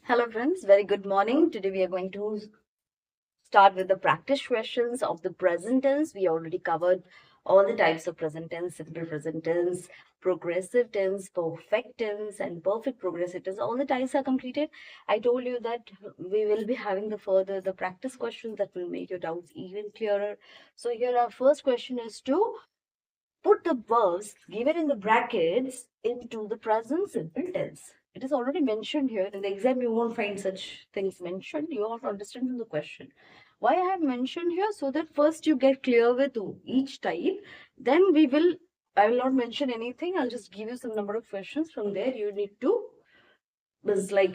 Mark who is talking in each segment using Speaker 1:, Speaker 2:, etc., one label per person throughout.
Speaker 1: Hello friends, very good morning. Today we are going to start with the practice questions of the present tense. We already covered all the types of present tense, simple present tense, progressive tense, perfect tense, and perfect progressive tense. All the types are completed. I told you that we will be having the practice questions that will make your doubts even clearer. So here our first question is to put the verbs given in the brackets into the present simple tense. It is already mentioned here. In the exam, you won't find such things mentioned. You have to understand from the question. Why I have mentioned here? So that first you get clear with each type. Then I will not mention anything. I'll just give you some number of questions. From there, you need to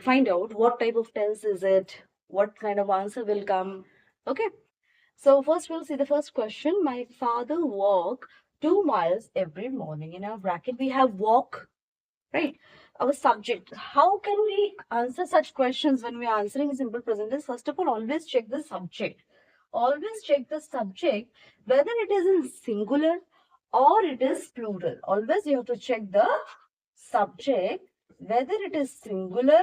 Speaker 1: find out what type of tense is it, what kind of answer will come. Okay. So first we'll see the first question. My father walk 2 miles every morning. In our bracket we have walk, right? Our subject. How can we answer such questions when we are answering simple present tense? First of all, always check the subject. Always check the subject whether it is in singular or it is plural. Always you have to check the subject whether it is singular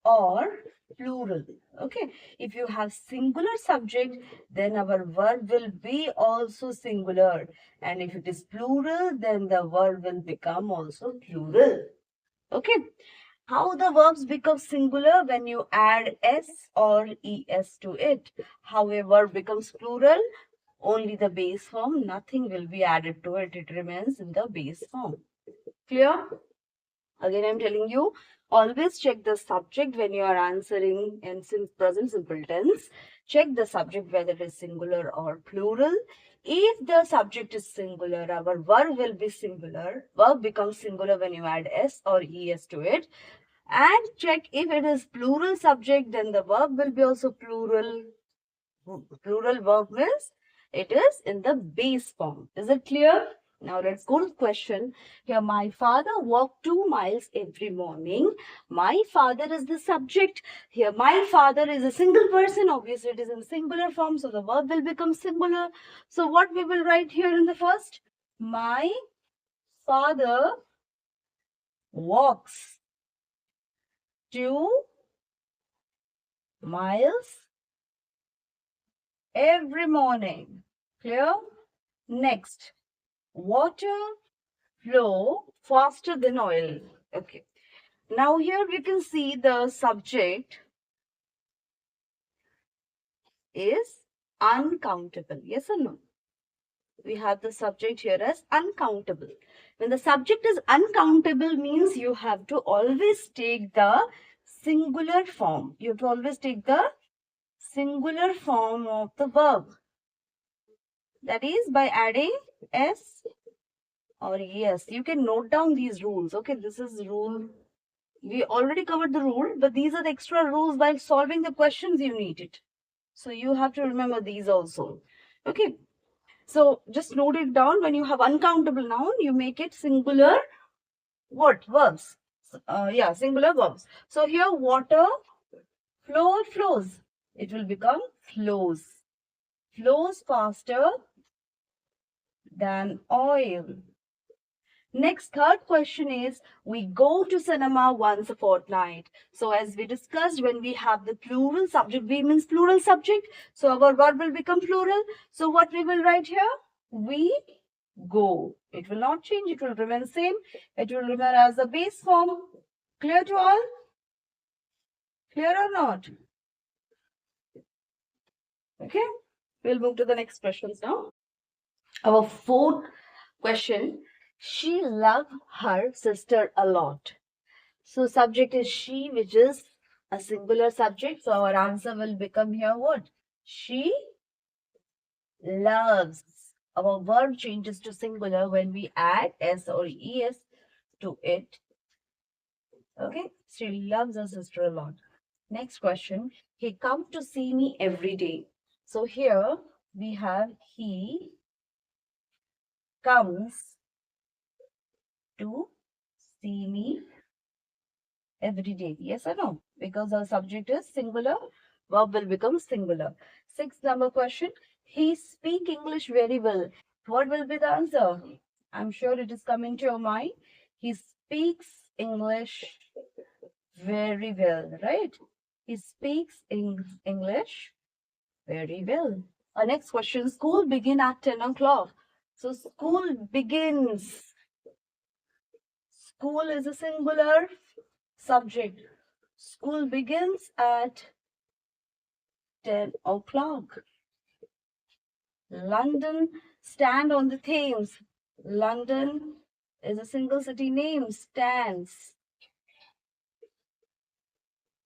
Speaker 1: or plural. Okay, if you have singular subject, then our verb will be also singular, and if it is plural, then the verb will become also plural. Okay, how the verbs become singular? When you add s or es to it. How a verb becomes plural? Only the base form, nothing will be added to it. It remains in the base form. Clear? Again, I'm telling you, always check the subject when you are answering in present simple tense. Check the subject whether it is singular or plural. If the subject is singular, our verb will be singular. Verb becomes singular when you add s or es to it. And check if it is plural subject, then the verb will be also plural. Plural verb means it is in the base form. Is it clear? Now let's go to the question. Here, my father walked 2 miles every morning. My father is the subject. Here, my father is a single person. Obviously, it is in singular form, so the verb will become singular. So what we will write here in the first? My father walks 2 miles every morning. Clear? Next, water flow faster than oil. Okay. Now here we can see the subject is uncountable. Yes or no? We have the subject here as uncountable. When the subject is uncountable means you have to always take the singular form. You have to always take the singular form of the verb. That is by adding s or yes. You can note down these rules. Okay, this is rule. We already covered the rule, but these are the extra rules while solving the questions you need it. So you have to remember these also. Okay. So just note it down. When you have uncountable noun, you make it singular what? Verbs. Yeah, singular verbs. So here water flow or flows. It will become flows. Flows faster than oil. Next, third question is, we go to cinema once a fortnight. So as we discussed, when we have the plural subject, we means plural subject. So our verb will become plural. So what we will write here? We go. It will not change. It will remain same. It will remain as the base form. Clear to all? Clear or not? Okay. We'll move to the next questions now. Our fourth question. She loved her sister a lot. So subject is she, which is a singular subject. So our answer will become here what? She loves. Our verb changes to singular when we add s or es to it. Okay. She loves her sister a lot. Next question. He comes to see me every day. So here we have he comes to see me every day. Yes or no? Because our subject is singular, verb will become singular. Sixth number question. He speak English very well. What will be the answer? I'm sure it is coming to your mind. He speaks English very well, right? He speaks English very well. Our next question, school begin at 10 o'clock. So school begins. School is a singular subject. School begins at 10 o'clock. London, stand on the Thames. London is a single city name, stands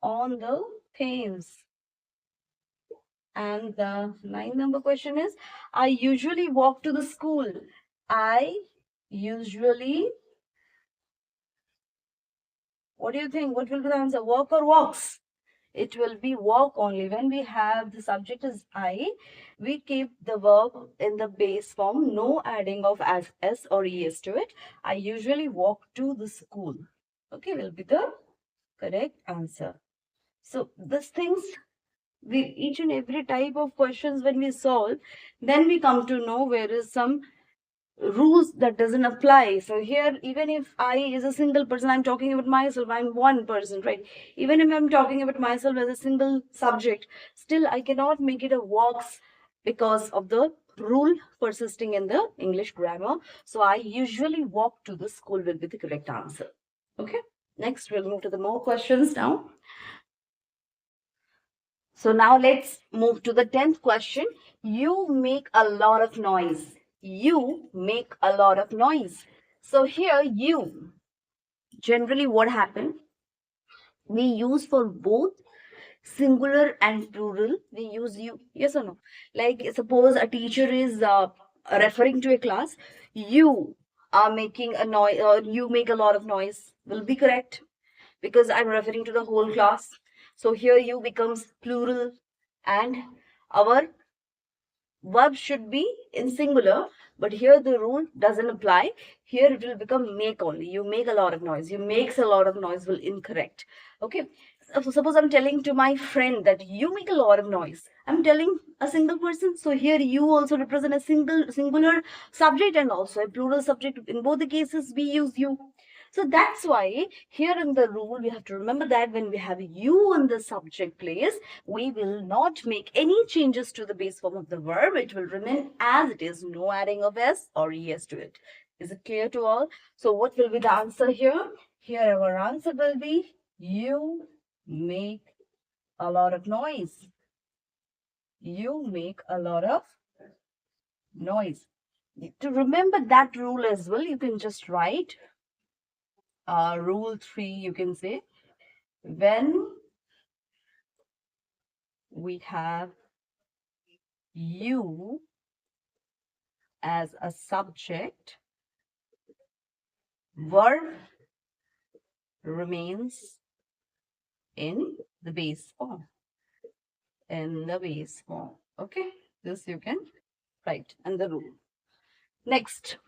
Speaker 1: on the Thames. And the 9th question is, I usually walk to the school. I usually, what do you think? What will be the answer? Walk or walks? It will be walk only. When we have the subject is I, we keep the verb in the base form, no adding of s or es to it. I usually walk to the school. Okay, will be the correct answer. So these things, we each and every type of questions when we solve, then we come to know where is some rules that doesn't apply. So here, even if I is a single person, I'm talking about myself, I'm one person, right? Even if I'm talking about myself as a single subject, still I cannot make it a walks because of the rule persisting in the English grammar. So I usually walk to the school will be the correct answer. Okay, next we'll move to the more questions now. So now let's move to the 10th question. You make a lot of noise. You make a lot of noise. So here you, generally what happened? We use for both singular and plural. We use you, yes or no? Like suppose a teacher is referring to a class. You are making a noise, or you make a lot of noise. Will be correct because I'm referring to the whole class. So here you becomes plural and our verb should be in singular, but here the rule doesn't apply. Here it will become make only. You make a lot of noise. You makes a lot of noise will incorrect. Okay. So suppose I'm telling to my friend that you make a lot of noise. I'm telling a single person. So here you also represent a singular subject and also a plural subject. In both the cases, we use you. So that's why here in the rule, we have to remember that when we have you in the subject place, we will not make any changes to the base form of the verb. It will remain as it is, no adding of s or es to it. Is it clear to all? So what will be the answer here? Here our answer will be you make a lot of noise. You make a lot of noise. To remember that rule as well, you can just write rule 3, you can say, when we have you as a subject, verb remains in the base form. In the base form. Okay, this you can write and the rule. Next,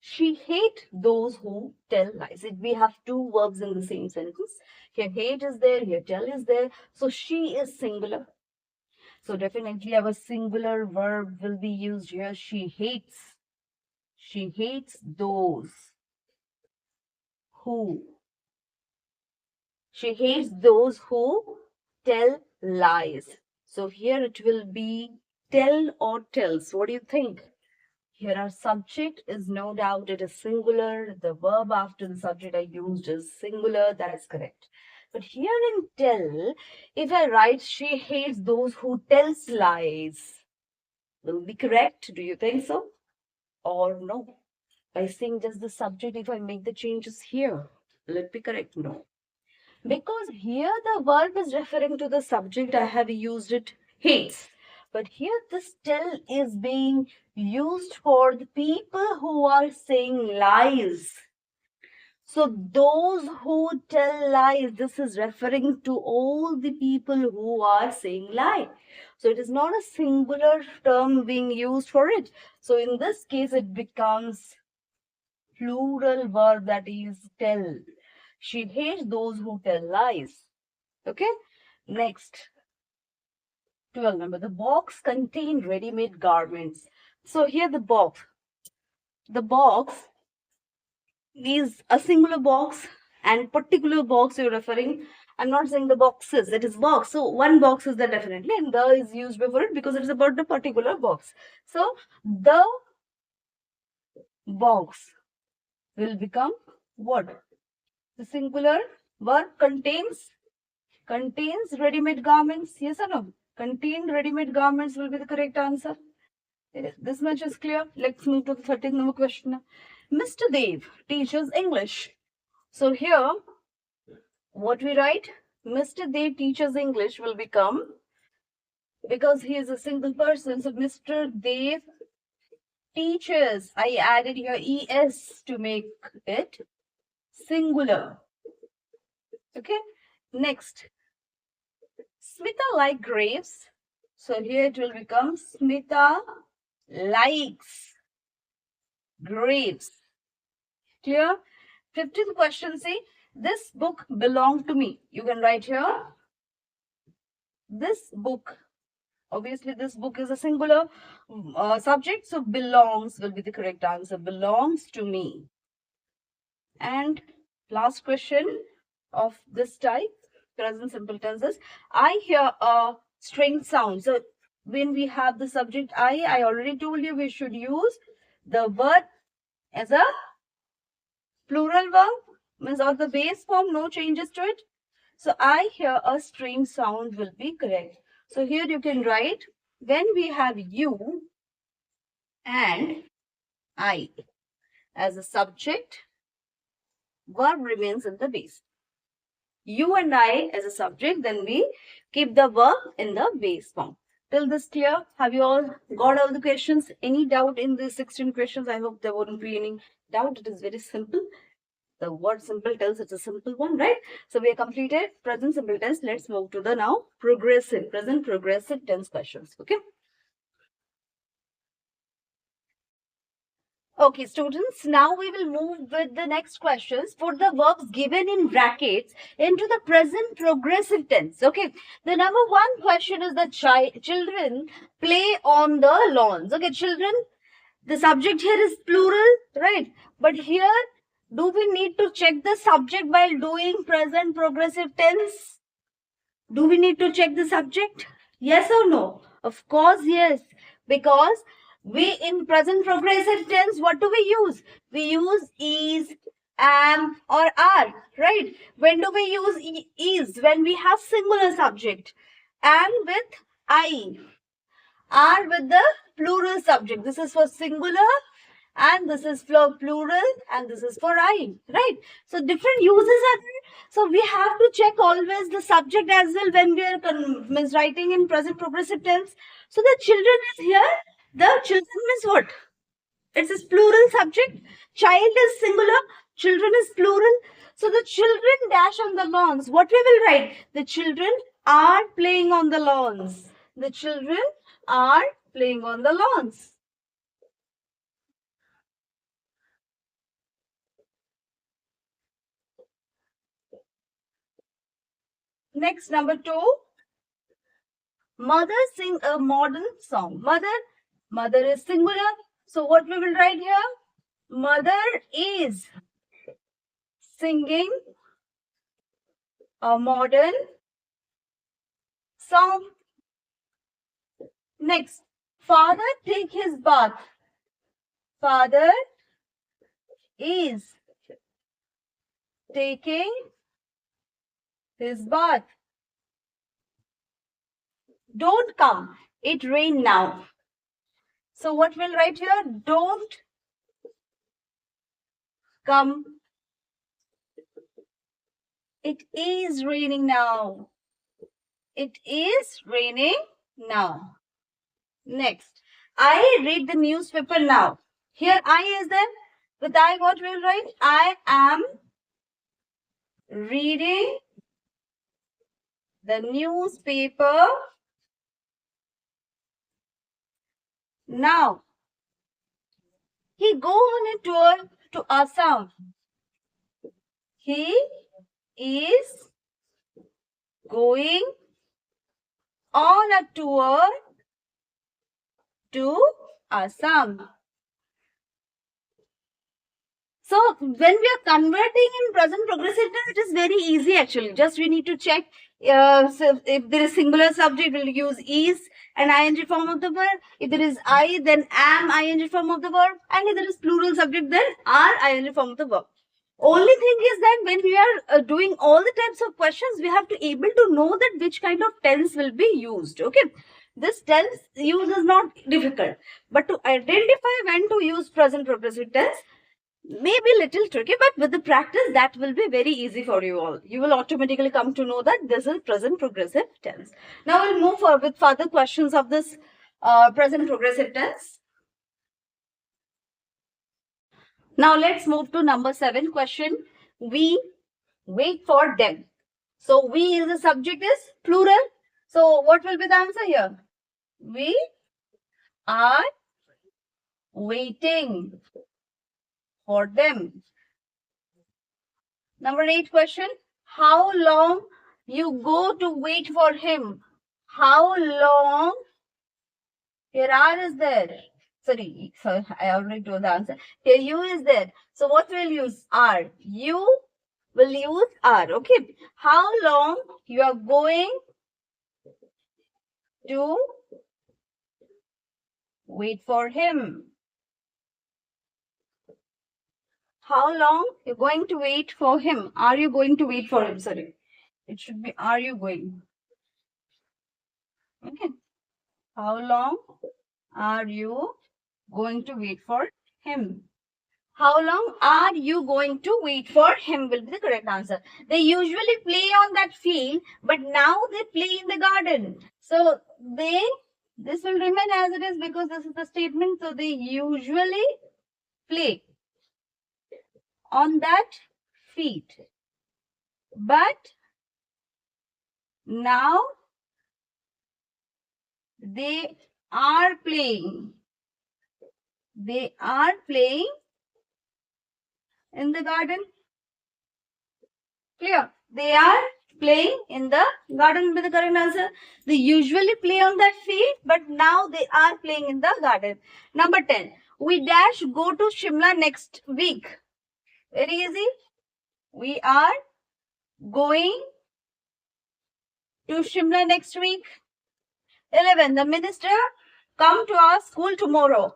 Speaker 1: she hate those who tell lies. We have two verbs in the same sentence. Here hate is there, here tell is there. So she is singular. So definitely our singular verb will be used here. She hates. She hates those who. She hates those who tell lies. So here it will be tell or tells. What do you think? Here our subject is no doubt it is singular. The verb after the subject I used is singular. That is correct. But here in tell, if I write she hates those who tells lies, will be correct? Do you think so? Or no? By saying just the subject, if I make the changes here, will it be correct? No. Because here the verb is referring to the subject, I have used it hates. But here this tell is being used for the people who are saying lies. So those who tell lies, this is referring to all the people who are saying lie. So it is not a singular term being used for it. So in this case, it becomes plural verb, that is tell. She hates those who tell lies. Okay. Next, 12 number. The box contained ready-made garments. So here the box is a singular box and particular box you're referring. I'm not saying the boxes, it is box. So one box is there definitely, and the is used before it because it is about the particular box. So the box will become what? The singular verb contains ready-made garments. Yes or no? Contain ready-made garments will be the correct answer. This much is clear. Let's move to the 13th number question. Mr. Dev teaches English. So here, what we write? Mr. Dev teaches English will become, because he is a single person, so Mr. Dev teaches. I added here es to make it singular. Okay. Next, Smita like grapes. So here it will become Smita likes grapes. Clear? 15th question, see, this book belonged to me. You can write here, this book. Obviously, this book is a singular subject, so belongs will be the correct answer. Belongs to me. And last question of this type, present simple tenses. I hear a strange sound. So when we have the subject I already told you we should use the verb as a plural verb, means of the base form, no changes to it. So I hear a strange sound will be correct. So here you can write, when we have you and I as a subject, verb remains in the base. You and I as a subject, then we keep the verb in the base form. Till this clear? Have you all got all the questions? Any doubt in the 16 questions? I hope there won't be any doubt. It is very simple. The word simple tells it's a simple one, right? So we have completed present simple tense. Let's move to the now progressive, present progressive tense questions. Okay. Okay, students, now we will move with the next questions. Put the verbs given in brackets into the present progressive tense. Okay, the number one question is the children play on the lawns. Okay, children, the subject here is plural, right? But here, do we need to check the subject while doing present progressive tense? Do we need to check the subject? Yes or no? Of course, yes. Because we in present progressive tense, what do we use? We use is, am, or are, right? When do we use is? When we have singular subject. Am with I. Are with the plural subject. This is for singular and this is for plural and this is for I, right? So different uses are there. So we have to check always the subject as well when we are writing in present progressive tense. So the children is here. The children is what? It is plural subject. Child is singular. Children is plural. So the children dash on the lawns. What we will write? The children are playing on the lawns. The children are playing on the lawns. Next, number 2. Mother sing a modern song. Mother is singular. So what we will write here? Mother is singing a modern song. Next, father take his bath. Father is taking his bath. Don't come. It rain now. So what we'll write here? Don't come. It is raining now. It is raining now. Next, I read the newspaper now. Here I is there. With I, what we'll write? I am reading the newspaper now. He go on a tour to Assam. He is going on a tour to Assam. So when we are converting in present progressive tense, it is very easy actually. Just we need to check. So if there is singular subject, we'll use is an ing form of the verb. If there is I, then am ing form of the verb. And if there is plural subject, then are ing form of the verb. Only thing is that when we are doing all the types of questions, we have to able to know that which kind of tense will be used. Okay. This tense use is not difficult. But to identify when to use present progressive tense, may be little tricky, but with the practice that will be very easy for you all. You will automatically come to know that this is present progressive tense. Now we'll move forward with further questions of this present progressive tense. Now let's move to number 7 question. We wait for them. So we is the subject is plural. So what will be the answer here? We are waiting for them. Number 8 question. How long you go to wait for him? How long? Here R is there. Sorry, I already told the answer. Here U is there. So what will use? R. You will use R. Okay. How long you are going to wait for him? How long you're going to wait for him? Are you going to wait for him? Sorry. It should be are you going? Okay. How long are you going to wait for him? How long are you going to wait for him will be the correct answer. They usually play on that field, but now they play in the garden. So this will remain as it is because this is the statement. So they usually play on that field. But now they are playing. They are playing in the garden. Clear? They are playing in the garden with the correct answer. They usually play on that field, but now they are playing in the garden. Number 10. We dash go to Shimla next week. Very easy. We are going to Shimla next week. 11. The minister come to our school tomorrow.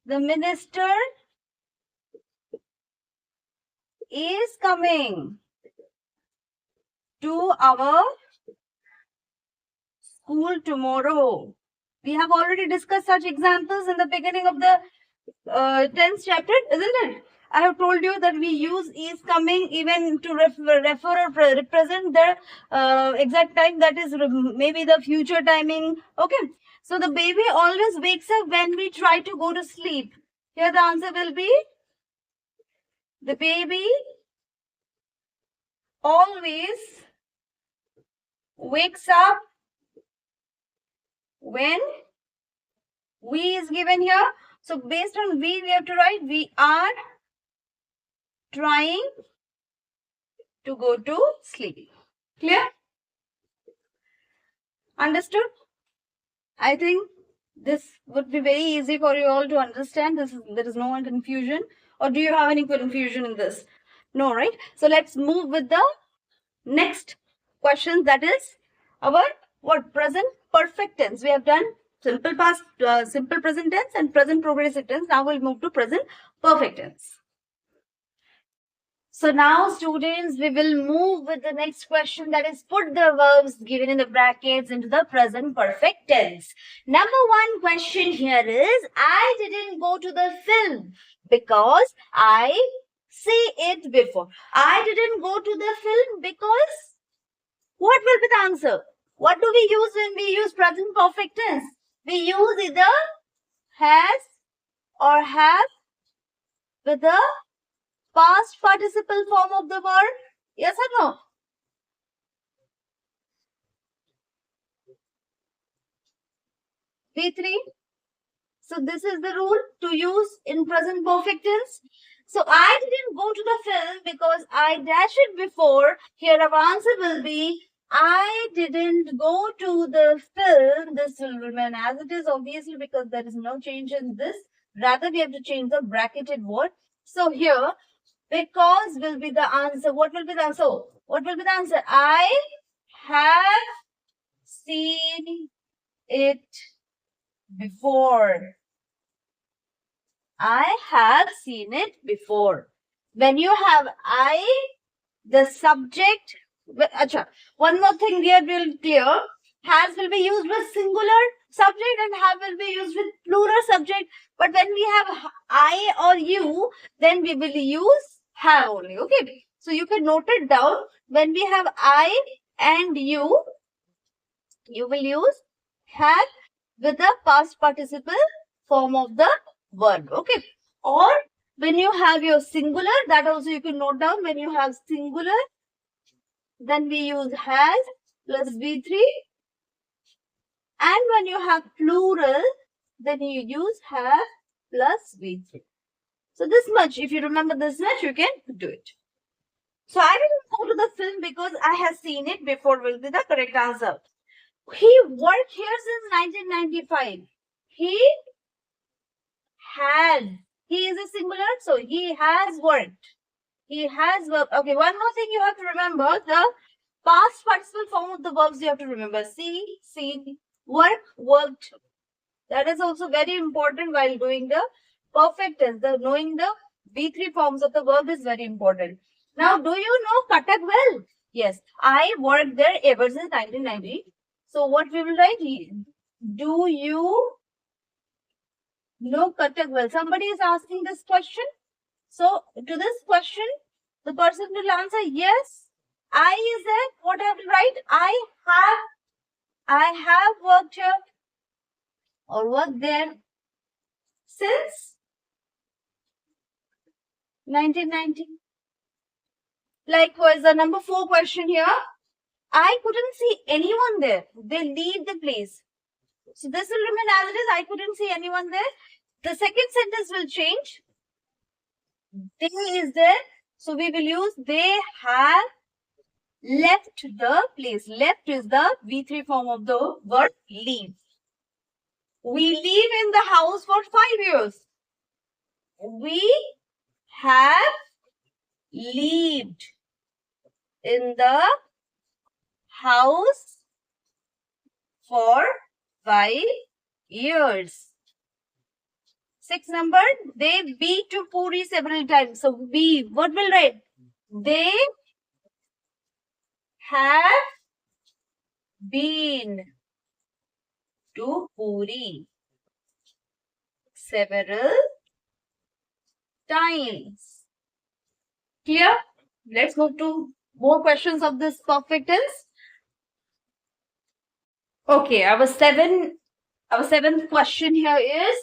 Speaker 1: The minister is coming to our school tomorrow. We have already discussed such examples in the beginning of the 10th chapter, isn't it? I have told you that we use is coming even to refer or represent the exact time, that is maybe the future timing. Okay. So the baby always wakes up when we try to go to sleep. Here the answer will be the baby always wakes up when we is given here. So based on we have to write we are trying to go to sleep. Clear? Understood? I think this would be very easy for you all to understand. There is no confusion. Or do you have any confusion in this? No, right? So let's move with the next question, that is our what? Present perfect tense. We have done simple past, simple present tense and present progressive tense. Now we'll move to present perfect tense. So now students, we will move with the next question, that is put the verbs given in the brackets into the present perfect tense. Number 1 question here is, I didn't go to the film because I see it before. I didn't go to the film because what will be the answer? What do we use when we use present perfect tense? We use either has or have with the past participle form of the verb. Yes or no? B3. So this is the rule to use in present perfect tense. So I didn't go to the film because I dashed it before. Here our answer will be I didn't go to the film. This will remain as it is, obviously, because there is no change in this. Rather, we have to change the bracketed word. So here, Because will be the answer. What will be the answer? What will be the answer? I have seen it before. I have seen it before. When you have I, the subject. Acha, one more thing here will clear. Has will be used with singular subject and have will be used with plural subject. But when we have I or you, then we will use have only. Okay. So you can note it down. When we have I and you will use have with the past participle form of the verb. Okay. Or when you have your singular, that also you can note down. When you have singular, then we use has plus V3. And when you have plural, then you use have plus V3. So this much, if you remember this much, you can do it. So I didn't go to the film because I have seen it before will be the correct answer. He worked here since 1995. He is a singular, so he has worked. He has worked. Okay, one more thing you have to remember, the past participle form of the verbs you have to remember. See, seen, work, worked. That is also very important while doing the perfect tense. Knowing the V3 forms of the verb is very important. Now, do you know Cuttack well? Yes, I worked there ever since 1990. So, what we will write here? Do you know Cuttack well? Somebody is asking this question. So, to this question, the person will answer yes. I is there. What I have to write? I have worked here or worked there since 1990. Likewise, the number 4 question here. I couldn't see anyone there. They leave the place. So this will remain as it is. I couldn't see anyone there. The second sentence will change. They is there. So we will use they have left the place. Left is the V3 form of the verb leave. We live in the house for 5 years. We have lived in the house for 5 years. 6 number, they be to Puri several times. So be, what will write? They have been to Puri several times. Clear? Let's move to more questions of this perfect tense. Okay, our seventh question here is,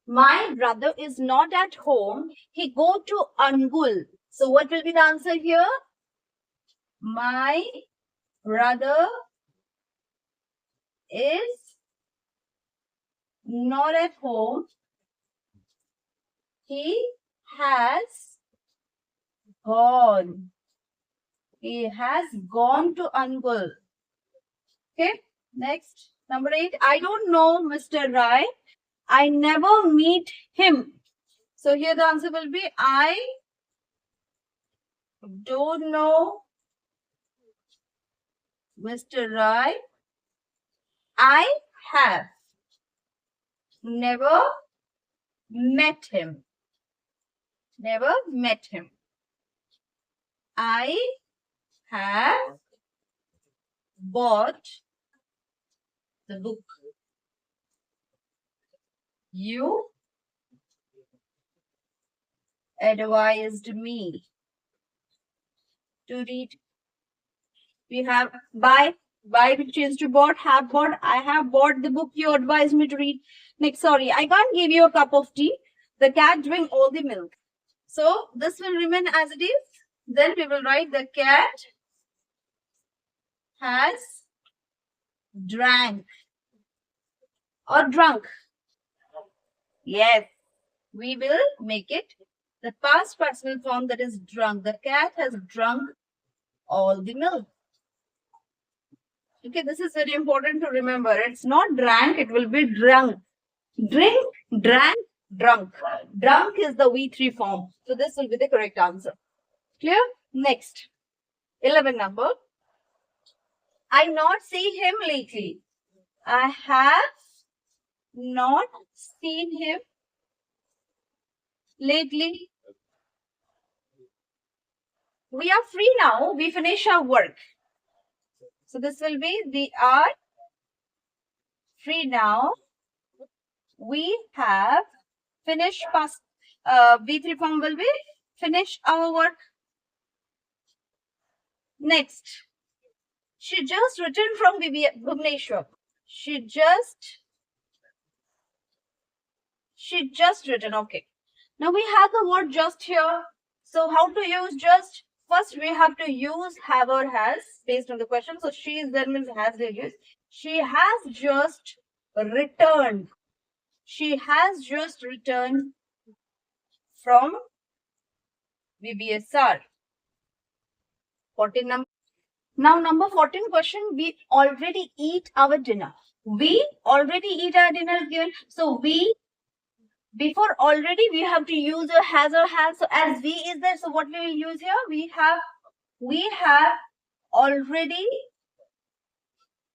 Speaker 1: my brother is not at home. He go to Angul. So what will be the answer here? My brother is not at home. He has gone. He has gone to Angul. Okay, next. Number 8. I don't know Mr. Rai. I never meet him. So here the answer will be I don't know Mr. Rai. I have never met him. Never met him. I have bought the book. You advised me to read. We have buy which changed to bought, have bought. I have bought the book you advised me to read. Next, sorry, I can't give you a cup of tea. The cat drank all the milk. So this will remain as it is. Then we will write the cat has drank or drunk. Yes, we will make it the past participle form, that is drunk. The cat has drunk all the milk. Okay, this is very important to remember. It's not drank, it will be drunk. Drink, drank, drunk. Drunk is the V3 form. So this will be the correct answer. Clear? Next, 11 number. I not see him lately. I have not seen him lately. We are free now. We finish our work. So this will be we are free now. We have finished past. V3 form will be finish our work. Next, she just returned from Bhubaneswar. She just returned. Okay. Now we have the word just here. So how to use just? First we have to use have or has based on the question. So she is there means has they use. She has just returned. She has just returned from VBSR. 14 number. Now number 14 question. We already eat our dinner. We already eat our dinner given. So we before already we have to use a has or has. So as we is there, so what we will use here? We have already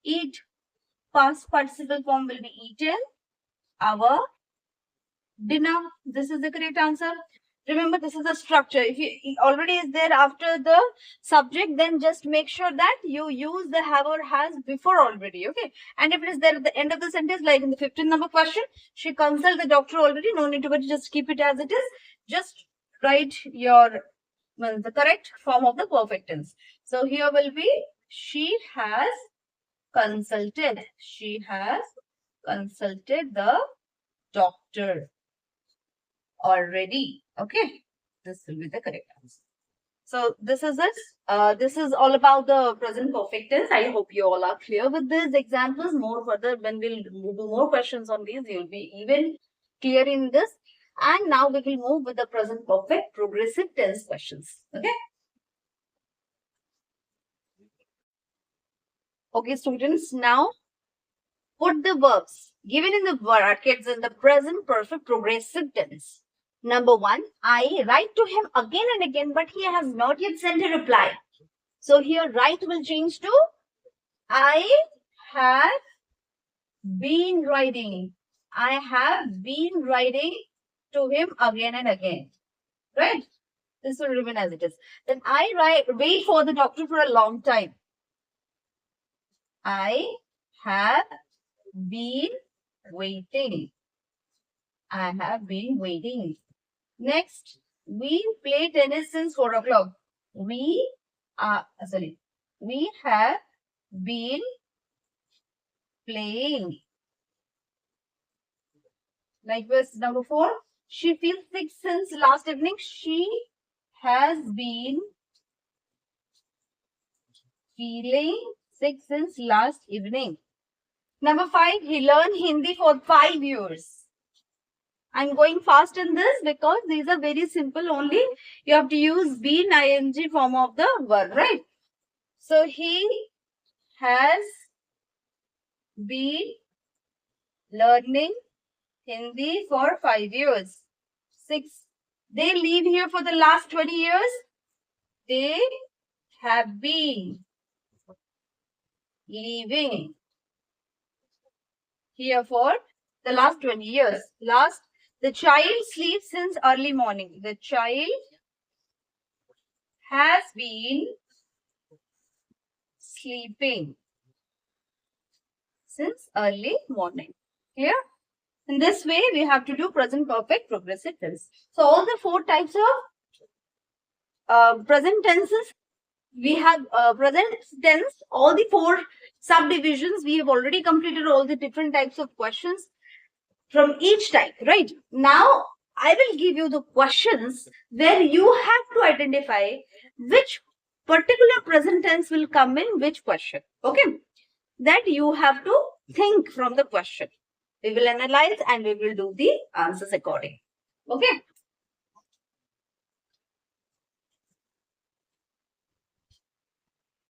Speaker 1: eat. Past participle form will be eaten our dinner. This is the correct answer. Remember, this is the structure. If it already is there after the subject, then just make sure that you use the have or has before already. Okay. And if it is there at the end of the sentence, like in the 15th number question, she consulted the doctor already. No need to worry. Just keep it as it is. Just write the correct form of the perfect tense. So here will be she has consulted. She has consulted the doctor already. Okay, this will be the correct answer. So this is it. This is all about the present perfect tense. I hope you all are clear with these examples. More further, when we'll do more questions on these, you'll be even clear in this. And now we will move with the present perfect progressive tense questions. Okay. Okay, students. Now put the verbs given in the brackets in the present perfect progressive tense. Number 1, I write to him again and again, but he has not yet sent a reply. So here write will change to I have been writing. I have been writing to him again and again. Right? This will remain as it is. Then I wait for the doctor for a long time. I have been waiting. I have been waiting. Next, we play tennis since 4 o'clock. We have been playing. Likewise, number 4, she feels sick since last evening. She has been feeling sick since last evening. Number 5, he learned Hindi for 5 years. I'm going fast in this because these are very simple only. You have to use been ing form of the verb, right? So he has been learning Hindi for 5 years. 6. They live here for the last 20 years. They have been living here for the last 20 years. The child sleeps since early morning. The child has been sleeping since early morning. Clear? In this way, we have to do present perfect progressive tense. So all the 4 types of present tenses, we have present tense, all the 4 subdivisions. We have already completed all the different types of questions from each type, right? Now, I will give you the questions where you have to identify which particular present tense will come in which question. Okay? That you have to think from the question. We will analyze and we will do the answers according. Okay?